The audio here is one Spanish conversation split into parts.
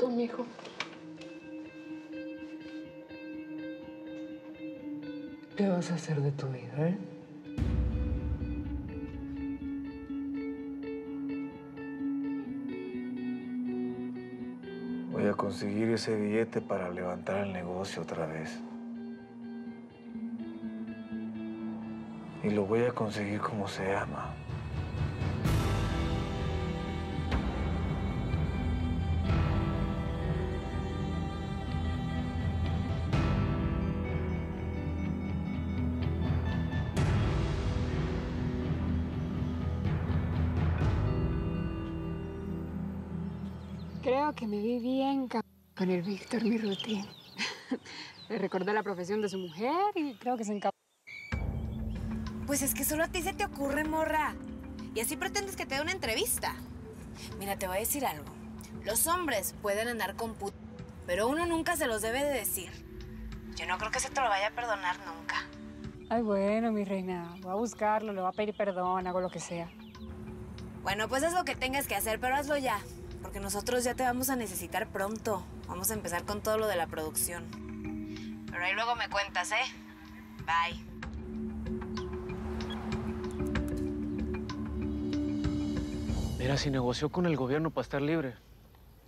tú, mijo? ¿Qué vas a hacer de tu vida, eh? Voy a conseguir ese billete para levantar el negocio otra vez. Y lo voy a conseguir como se llama. Creo que me vi bien con el Víctor Mirruti. Le recordé la profesión de su mujer y creo que se encantó. Pues es que solo a ti se te ocurre, morra. Y así pretendes que te dé una entrevista. Mira, te voy a decir algo. Los hombres pueden andar con pero uno nunca se los debe de decir. Yo no creo que se te lo vaya a perdonar nunca. Ay, bueno, mi reina. Voy a buscarlo, le voy a pedir perdón, hago lo que sea. Bueno, pues haz lo que tengas que hacer, pero hazlo ya. Porque nosotros ya te vamos a necesitar pronto. Vamos a empezar con todo lo de la producción. Pero ahí luego me cuentas, ¿eh? Bye. Mira, si negoció con el gobierno para estar libre,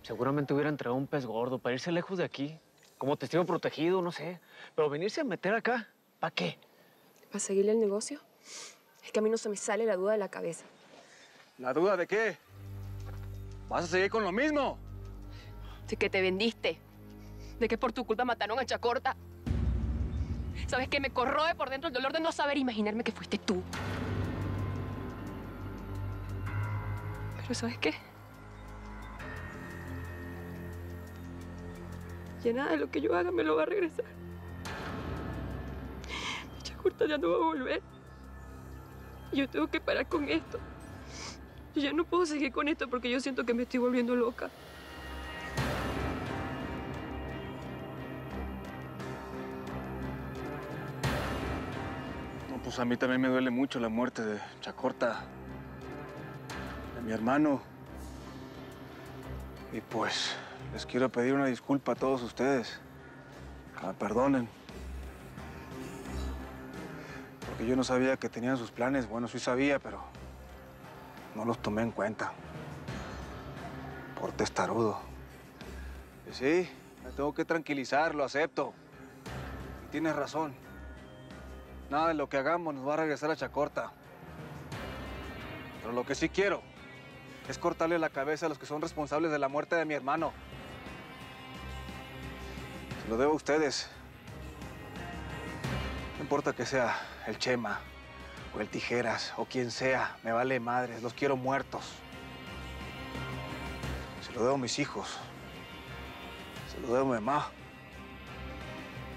seguramente hubiera entregado un pez gordo para irse lejos de aquí. Como testigo protegido, no sé. Pero venirse a meter acá, ¿para qué? ¿Para seguirle el negocio? Es que a mí no se me sale la duda de la cabeza. ¿La duda de qué? ¿Vas a seguir con lo mismo? De que te vendiste. De que por tu culpa mataron a Chacorta. ¿Sabes qué? Me corroe por dentro el dolor de no saber imaginarme que fuiste tú. Pero ¿sabes qué? Ya nada de lo que yo haga me lo va a regresar. Chacorta ya no va a volver. Yo tengo que parar con esto. Yo ya no puedo seguir con esto porque yo siento que me estoy volviendo loca. No, pues a mí también me duele mucho la muerte de Chacorta, de mi hermano. Y pues les quiero pedir una disculpa a todos ustedes. Que me perdonen. Porque yo no sabía que tenían sus planes. Bueno, sí sabía, pero no los tomé en cuenta. Por testarudo. Y sí, me tengo que tranquilizar, lo acepto. Y tienes razón. Nada de lo que hagamos nos va a regresar a Chacorta. Pero lo que sí quiero es cortarle la cabeza a los que son responsables de la muerte de mi hermano. Se lo debo a ustedes. No importa que sea el Chema, o el Tijeras, o quien sea, me vale madre, los quiero muertos. Se lo debo a mis hijos, se lo debo a mi mamá,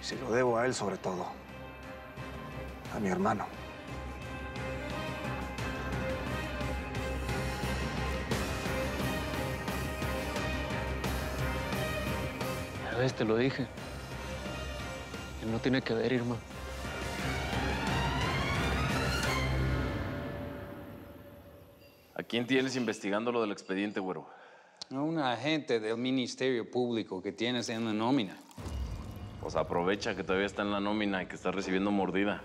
y se lo debo a él sobre todo, a mi hermano. A veces te lo dije. Él no tiene que ver, Irma. ¿A quién tienes investigando lo del expediente, güero? A un agente del Ministerio Público que tienes en la nómina. Pues aprovecha que todavía está en la nómina y que está recibiendo mordida.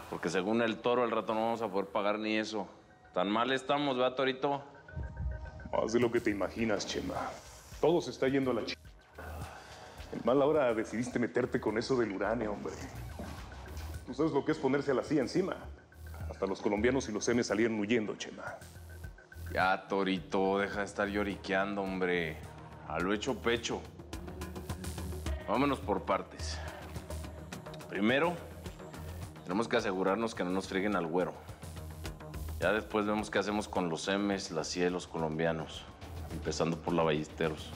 Porque según el Toro, al rato no vamos a poder pagar ni eso. Tan mal estamos, ¿verdad, Torito? Más de lo que te imaginas, Chema. Todo se está yendo a la chica. En mala hora decidiste meterte con eso del uranio, hombre. ¿Tú sabes lo que es ponerse a la CIA encima? Hasta los colombianos y los M salieron huyendo, Chema. Ya, Torito, deja de estar lloriqueando, hombre. A lo hecho pecho. Vámonos por partes. Primero, tenemos que asegurarnos que no nos frieguen al güero. Ya después vemos qué hacemos con los M's, la CIA y los colombianos. Empezando por la Ballesteros.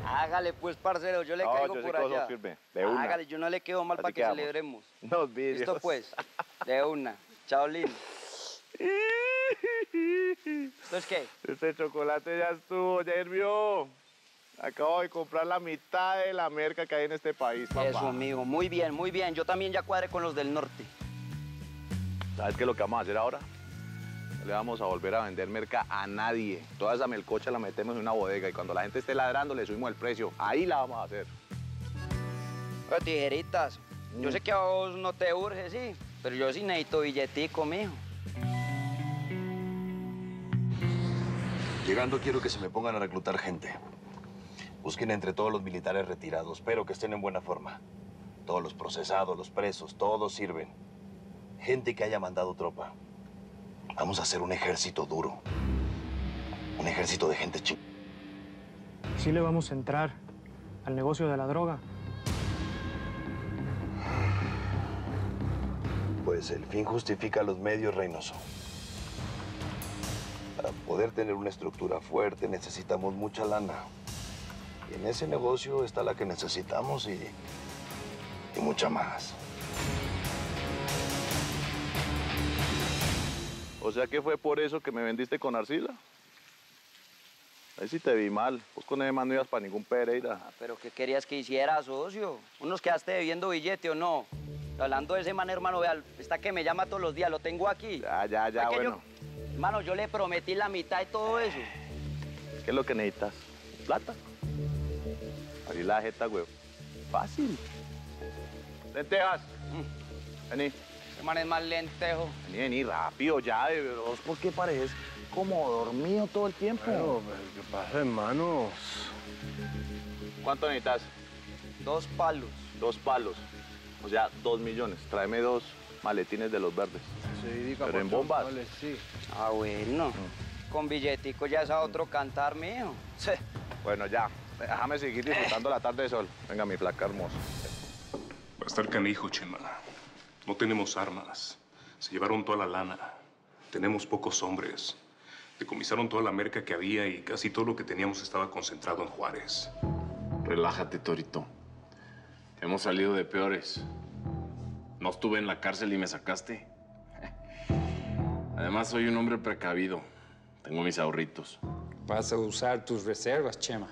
Hágale pues, parcero, yo le caigo por allá. De una. Hágale, yo no le quedo mal para que celebremos. Nos vidrios. Listo pues, de una. Chao, Lin. ¿Entonces qué? Este chocolate ya estuvo, ya hirvió. Acabo de comprar la mitad de la merca que hay en este país, papá. Eso, amigo, muy bien, muy bien. Yo también ya cuadré con los del norte. ¿Sabes qué es lo que vamos a hacer ahora? No le vamos a volver a vender merca a nadie. Toda esa melcocha la metemos en una bodega y cuando la gente esté ladrando le subimos el precio. Ahí la vamos a hacer. Pero tijeritas, yo sé que a vos no te urge, sí, pero yo sí necesito billetico, mijo. Llegando quiero que se me pongan a reclutar gente. Busquen entre todos los militares retirados, pero que estén en buena forma. Todos los procesados, los presos, todos sirven. Gente que haya mandado tropa. Vamos a hacer un ejército duro. Un ejército de gente chingada. Sí le vamos a entrar al negocio de la droga. Pues el fin justifica los medios, Reynoso. Para poder tener una estructura fuerte necesitamos mucha lana. Y en ese negocio está la que necesitamos y mucha más. O sea que fue por eso que me vendiste con Arcila. Ahí sí te vi mal. Vos con ese man no ibas para ningún Pereira. Ah, pero ¿qué querías que hiciera, socio? ¿Unos quedaste debiendo billete o no? Hablando de ese man, hermano, vea, está que me llama todos los días, lo tengo aquí. Ya, bueno. Hermano, yo le prometí la mitad de todo eso. ¿Qué es lo que necesitas? ¿Plata? Abrí la jeta, güey. Fácil. Lentejas. Vení. Ese man es más lentejo. Vení, rápido ya. ¿Vos por qué pareces como dormido todo el tiempo? Pero, ¿qué pasa, hermanos? ¿Cuánto necesitas? 2 palos. 2 palos. O sea, 2 millones. Tráeme 2 maletines de los verdes. Pero en bombas. Sí. Ah, bueno. Con billetico ya es a otro cantar, mijo. Sí. Bueno, ya. Déjame seguir disfrutando la tarde de sol. Venga, mi flaca hermosa. Va a estar canijo, Chema. No tenemos armas. Se llevaron toda la lana. Tenemos pocos hombres. Decomisaron toda la merca que había y casi todo lo que teníamos estaba concentrado en Juárez. Relájate, Torito. Hemos salido de peores. No estuve en la cárcel y me sacaste. Además, soy un hombre precavido. Tengo mis ahorritos. Vas a usar tus reservas, Chema.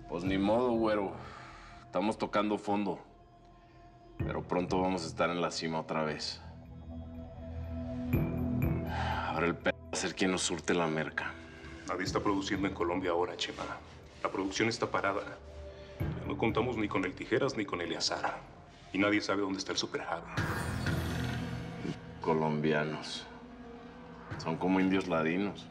Pues ni modo, güero. Estamos tocando fondo. Pero pronto vamos a estar en la cima otra vez. Ahora el pedo va a ser quien nos surte la merca. Nadie está produciendo en Colombia ahora, Chema. La producción está parada. Ya no contamos ni con el Tijeras ni con Eleazar. Y nadie sabe dónde está el Superjado. Colombianos. Son como indios ladinos.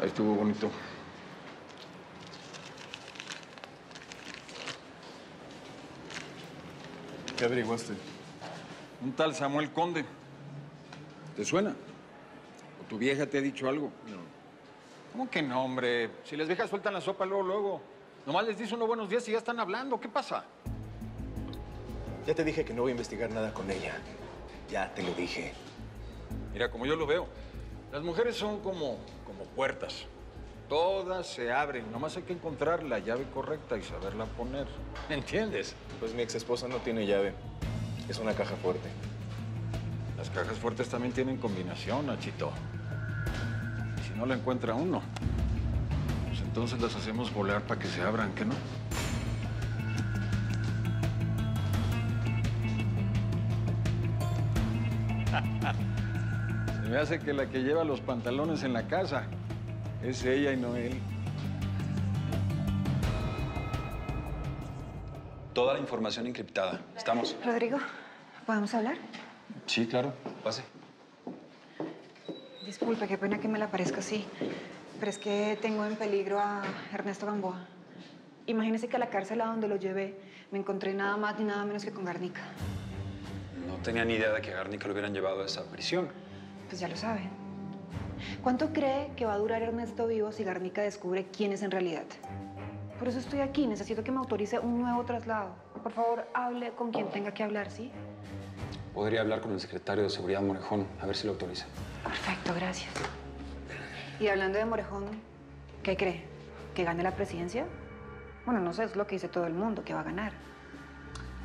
Ahí estuvo bonito. ¿Qué averiguaste? Un tal Samuel Conde. ¿Te suena? ¿O tu vieja te ha dicho algo? No. ¿Cómo que no, hombre? Si las viejas sueltan la sopa luego. Nomás les dice unos buenos días y ya están hablando. ¿Qué pasa? Ya te dije que no voy a investigar nada con ella. Ya te lo dije. Mira, como yo lo veo, las mujeres son como puertas. Todas se abren. Nomás hay que encontrar la llave correcta y saberla poner. ¿Entiendes? Pues mi ex esposa no tiene llave. Es una caja fuerte. Las cajas fuertes también tienen combinación, Nachito. Y si no la encuentra uno, pues entonces las hacemos volar para que se abran, ¿qué no? Se me hace que la que lleva los pantalones en la casa es ella y no él. Toda la información encriptada. ¿Estamos? Rodrigo, ¿podemos hablar? Sí, claro. Pase. Disculpe, qué pena que me le aparezca así, pero es que tengo en peligro a Ernesto Gamboa. Imagínese que a la cárcel a donde lo llevé me encontré nada más ni nada menos que con Garnica. No tenía ni idea de que a Garnica lo hubieran llevado a esa prisión. Pues ya lo sabe. ¿Cuánto cree que va a durar Ernesto vivo si Garnica descubre quién es en realidad? Por eso estoy aquí. Necesito que me autorice un nuevo traslado. Por favor, hable con quien tenga que hablar, ¿sí? Podría hablar con el secretario de Seguridad, Morejón, a ver si lo autoriza. Perfecto, gracias. Y hablando de Morejón, ¿qué cree? ¿Que gane la presidencia? Bueno, no sé, es lo que dice todo el mundo, que va a ganar.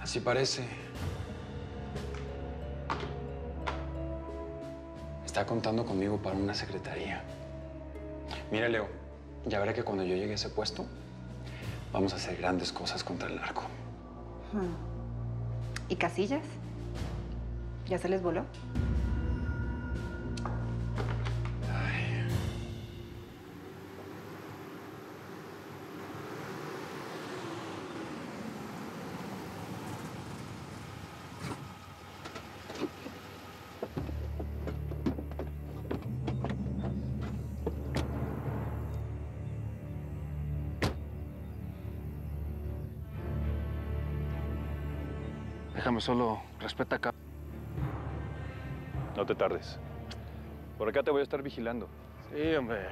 Así parece. Está contando conmigo para una secretaría. Mira, Leo, ya verá que cuando yo llegue a ese puesto, Vamos a hacer grandes cosas contra el narco. ¿Y Casillas? ¿Ya se les voló? Déjame solo, respeta acá. No te tardes. Por acá te voy a estar vigilando. Sí, hombre.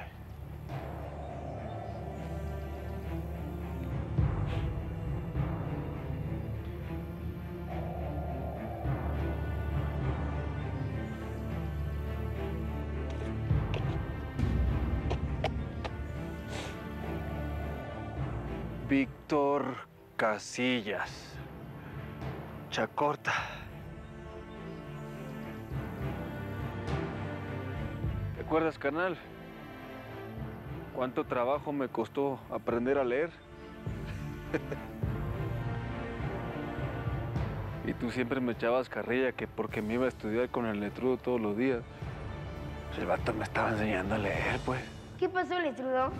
Víctor Casillas. Chacorta. ¿Te acuerdas, carnal? ¿Cuánto trabajo me costó aprender a leer? Y tú siempre me echabas carrilla que porque me iba a estudiar con el letrudo todos los días. El vato me estaba enseñando a leer, pues. ¿Qué pasó, letrudo?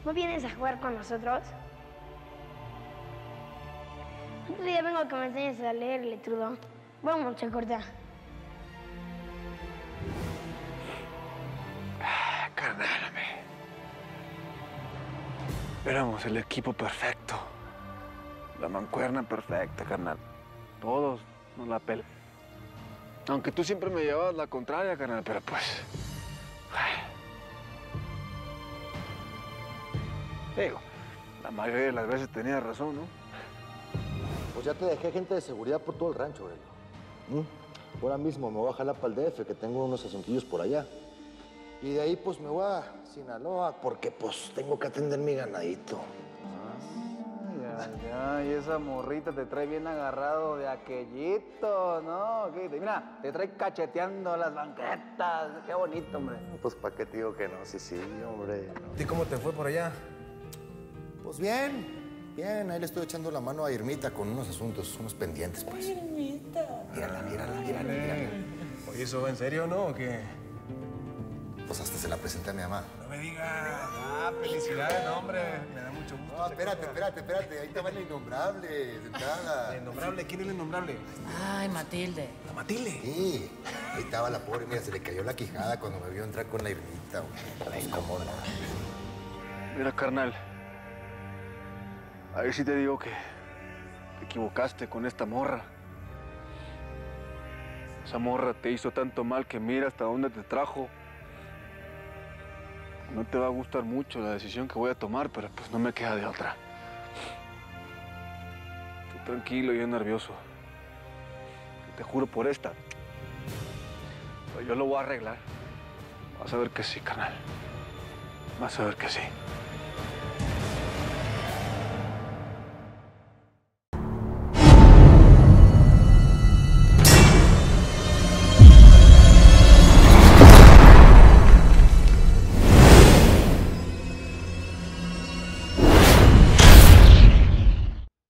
¿No vienes a jugar con nosotros? Otro día vengo a que me enseñes a leer, letrudo. Vamos, Chacorta. Carnal, éramos el equipo perfecto. La mancuerna perfecta, carnal. Todos nos la pelan. Aunque tú siempre me llevabas la contraria, carnal, pero pues... Digo, la mayoría de las veces tenía razón, ¿no? Pues ya te dejé gente de seguridad por todo el rancho, Aurelio. Ahora mismo me voy a jalar para el DF, que tengo unos asuntillos por allá. Y de ahí, pues, me voy a Sinaloa, porque, pues, tengo que atender mi ganadito. Ay, esa morrita te trae bien agarrado de aquellito, ¿no? Mira, te trae cacheteando las banquetas. Qué bonito, hombre. Pues, ¿para qué te digo que no? Sí, hombre. ¿Y cómo te fue por allá? Pues bien, bien. Ahí le estoy echando la mano a Irmita con unos asuntos, unos pendientes, pues. Irmita. Mírala. Oye, ¿eso va en serio, no? ¿O qué? Pues hasta se la presenté a mi mamá. No me digas. Felicidades, no, hombre. Me da mucho gusto. No, espérate. Ahí te va la innombrable, sentada. ¿La innombrable? ¿Quién es la innombrable? Ay, Matilde. ¿La Matilde? Sí. Ahí estaba la pobre, mira, se le cayó la quijada cuando me vio entrar con la Irmita, güey. Pues, cómo no. Mira, carnal. A ver si te digo que te equivocaste con esta morra. Esa morra te hizo tanto mal que mira hasta dónde te trajo. No te va a gustar mucho la decisión que voy a tomar, pero pues no me queda de otra. Tú tranquilo, yo nervioso. Te juro por esta. Pero yo lo voy a arreglar. Vas a ver que sí, carnal. Vas a ver que sí.